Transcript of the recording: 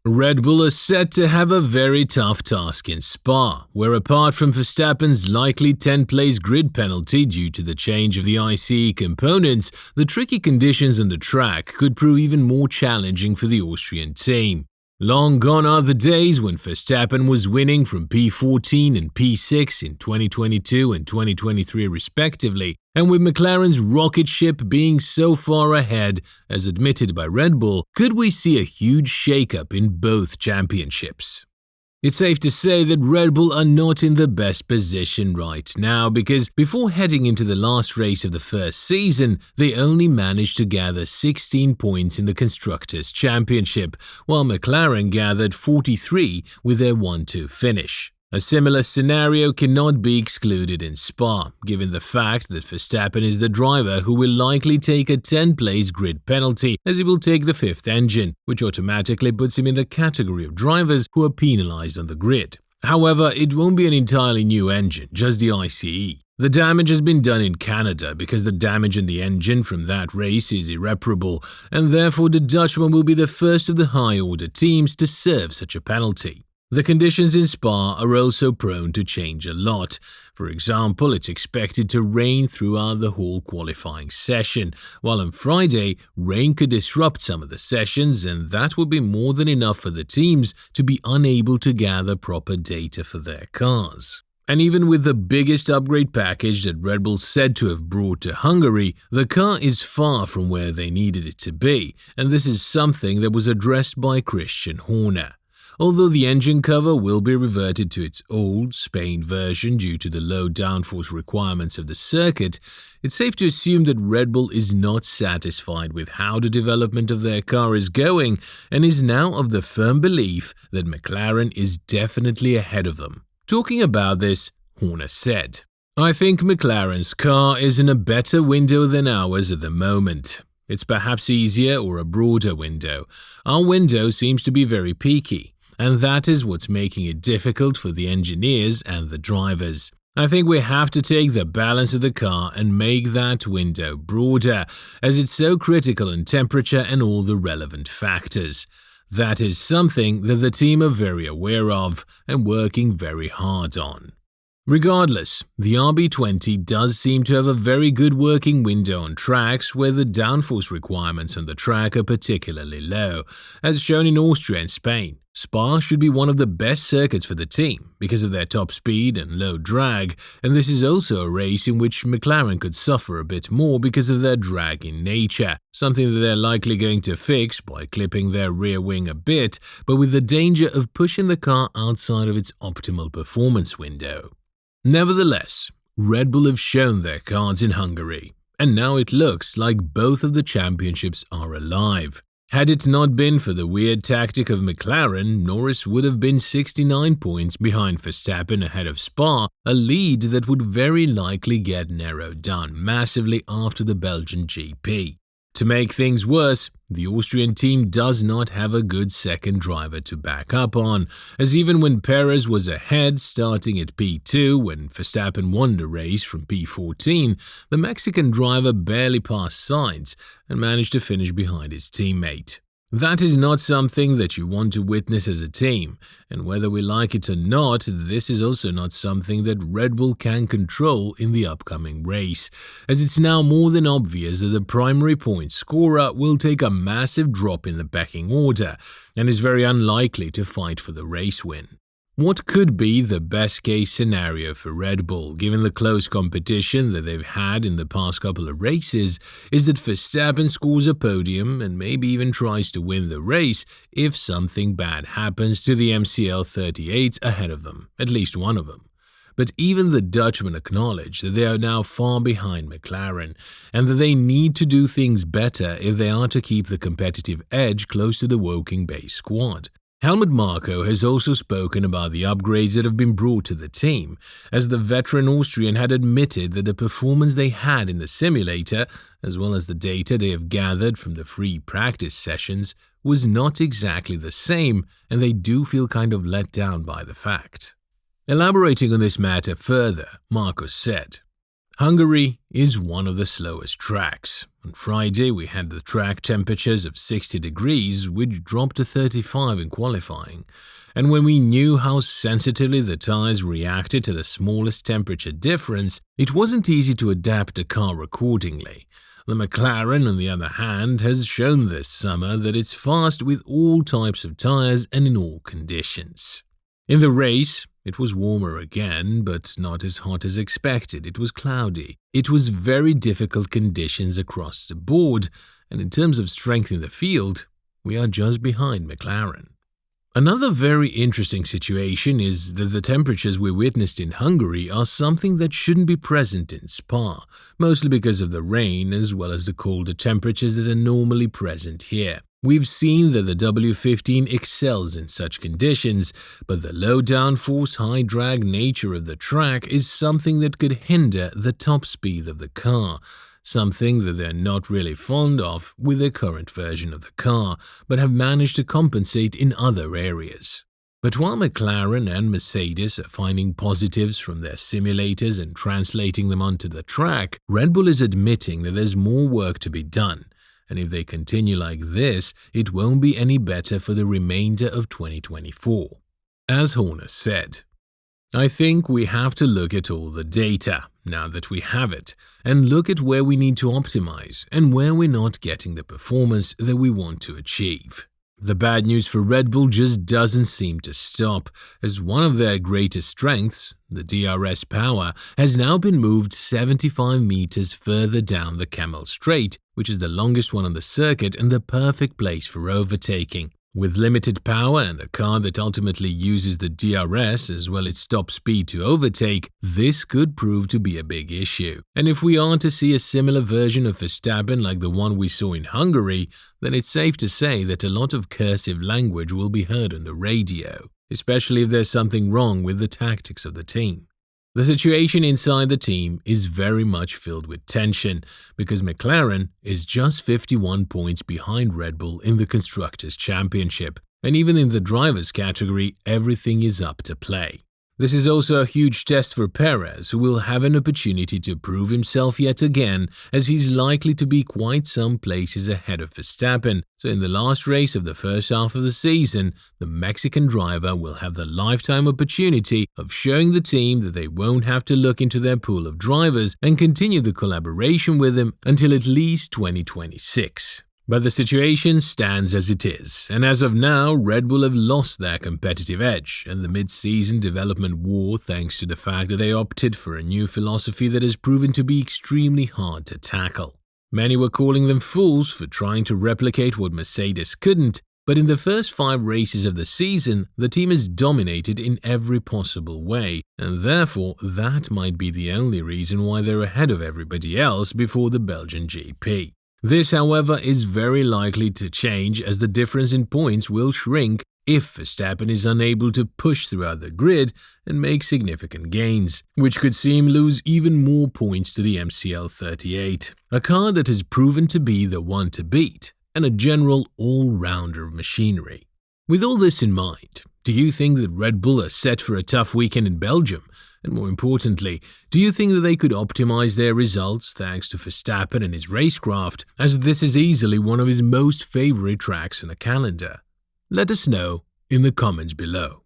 Red Bull are set to have a very tough task in Spa, where apart from Verstappen's likely 10th-place grid penalty due to the change of the ICE components, the tricky conditions on the track could prove even more challenging for the Austrian team. Long gone are the days when Verstappen was winning from P14 and P6 in 2022 and 2023 respectively, and with McLaren's rocket ship being so far ahead, as admitted by Red Bull, could we see a huge shakeup in both championships? It's safe to say that Red Bull are not in the best position right now because before heading into the last race of the first season, they only managed to gather 16 points in the Constructors' Championship, while McLaren gathered 43 with their 1-2 finish. A similar scenario cannot be excluded in Spa, given the fact that Verstappen is the driver who will likely take a 10th-place grid penalty as he will take the fifth engine, which automatically puts him in the category of drivers who are penalized on the grid. However, it won't be an entirely new engine, just the ICE. The damage has been done in Canada because the damage in the engine from that race is irreparable, and therefore the Dutchman will be the first of the high-order teams to serve such a penalty. The conditions in Spa are also prone to change a lot. For example, it's expected to rain throughout the whole qualifying session, while on Friday, rain could disrupt some of the sessions, and that would be more than enough for the teams to be unable to gather proper data for their cars. And even with the biggest upgrade package that Red Bull said to have brought to Hungary, the car is far from where they needed it to be, and this is something that was addressed by Christian Horner. Although the engine cover will be reverted to its old Spain version due to the low downforce requirements of the circuit, it's safe to assume that Red Bull is not satisfied with how the development of their car is going and is now of the firm belief that McLaren is definitely ahead of them. Talking about this, Horner said, "I think McLaren's car is in a better window than ours at the moment. It's perhaps easier or a broader window. Our window seems to be very peaky. And that is what's making it difficult for the engineers and the drivers. I think we have to take the balance of the car and make that window broader, as it's so critical in temperature and all the relevant factors. That is something that the team are very aware of and working very hard on." Regardless, the RB20 does seem to have a very good working window on tracks where the downforce requirements on the track are particularly low, as shown in Austria and Spain. Spa should be one of the best circuits for the team because of their top speed and low drag, and this is also a race in which McLaren could suffer a bit more because of their drag in nature, something that they're likely going to fix by clipping their rear wing a bit, but with the danger of pushing the car outside of its optimal performance window. Nevertheless, Red Bull have shown their cards in Hungary, and now it looks like both of the championships are alive. Had it not been for the weird tactic of McLaren, Norris would have been 69 points behind Verstappen ahead of Spa, a lead that would very likely get narrowed down massively after the Belgian GP. To make things worse, the Austrian team does not have a good second driver to back up on, as even when Perez was ahead starting at P2 when Verstappen won the race from P14, the Mexican driver barely passed Sainz and managed to finish behind his teammate. That is not something that you want to witness as a team, and whether we like it or not, this is also not something that Red Bull can control in the upcoming race, as it's now more than obvious that the primary point scorer will take a massive drop in the pecking order and is very unlikely to fight for the race win. What could be the best-case scenario for Red Bull, given the close competition that they've had in the past couple of races, is that Verstappen scores a podium and maybe even tries to win the race if something bad happens to the MCL 38s ahead of them, at least one of them. But even the Dutchmen acknowledge that they are now far behind McLaren and that they need to do things better if they are to keep the competitive edge close to the Woking-based squad. Helmut Marko has also spoken about the upgrades that have been brought to the team, as the veteran Austrian had admitted that the performance they had in the simulator, as well as the data they have gathered from the free practice sessions, was not exactly the same, and they do feel kind of let down by the fact. Elaborating on this matter further, Marko said, "Hungary is one of the slowest tracks. On Friday, we had the track temperatures of 60 degrees, which dropped to 35 in qualifying. And when we knew how sensitively the tires reacted to the smallest temperature difference, it wasn't easy to adapt the car accordingly. The McLaren, on the other hand, has shown this summer that it's fast with all types of tires and in all conditions. In the race, it was warmer again, but not as hot as expected. It was cloudy. It was very difficult conditions across the board, and in terms of strength in the field, we are just behind McLaren. Another very interesting situation is that the temperatures we witnessed in Hungary are something that shouldn't be present in Spa, mostly because of the rain as well as the colder temperatures that are normally present here. We've seen that the W15 excels in such conditions, but the low downforce, high drag nature of the track is something that could hinder the top speed of the car, something that they're not really fond of with their current version of the car, but have managed to compensate in other areas. But while McLaren and Mercedes are finding positives from their simulators and translating them onto the track, Red Bull is admitting that there's more work to be done. And if they continue like this, it won't be any better for the remainder of 2024. As Horner said, "I think we have to look at all the data, now that we have it, and look at where we need to optimize and where we're not getting the performance that we want to achieve." The bad news for Red Bull just doesn't seem to stop, as one of their greatest strengths, the DRS power, has now been moved 75 meters further down the Camel Straight, which is the longest one on the circuit and the perfect place for overtaking. With limited power and a car that ultimately uses the DRS as well as top speed to overtake, this could prove to be a big issue. And if we are to see a similar version of Verstappen like the one we saw in Hungary, then it's safe to say that a lot of cursive language will be heard on the radio, especially if there's something wrong with the tactics of the team. The situation inside the team is very much filled with tension because McLaren is just 51 points behind Red Bull in the Constructors' Championship, and even in the drivers' category, everything is up to play. This is also a huge test for Perez, who will have an opportunity to prove himself yet again, as he's likely to be quite some places ahead of Verstappen. So in the last race of the first half of the season, the Mexican driver will have the lifetime opportunity of showing the team that they won't have to look into their pool of drivers and continue the collaboration with him until at least 2026. But the situation stands as it is, and as of now, Red Bull have lost their competitive edge and the mid-season development war thanks to the fact that they opted for a new philosophy that has proven to be extremely hard to tackle. Many were calling them fools for trying to replicate what Mercedes couldn't, but in the first 5 races of the season, the team is dominated in every possible way, and therefore that might be the only reason why they're ahead of everybody else before the Belgian GP. This, however, is very likely to change as the difference in points will shrink if Verstappen is unable to push throughout the grid and make significant gains, which could see him lose even more points to the MCL 38, a car that has proven to be the one to beat and a general all-rounder of machinery. With all this in mind, do you think that Red Bull are set for a tough weekend in Belgium? And more importantly, do you think that they could optimize their results thanks to Verstappen and his racecraft, as this is easily one of his most favorite tracks in the calendar? Let us know in the comments below.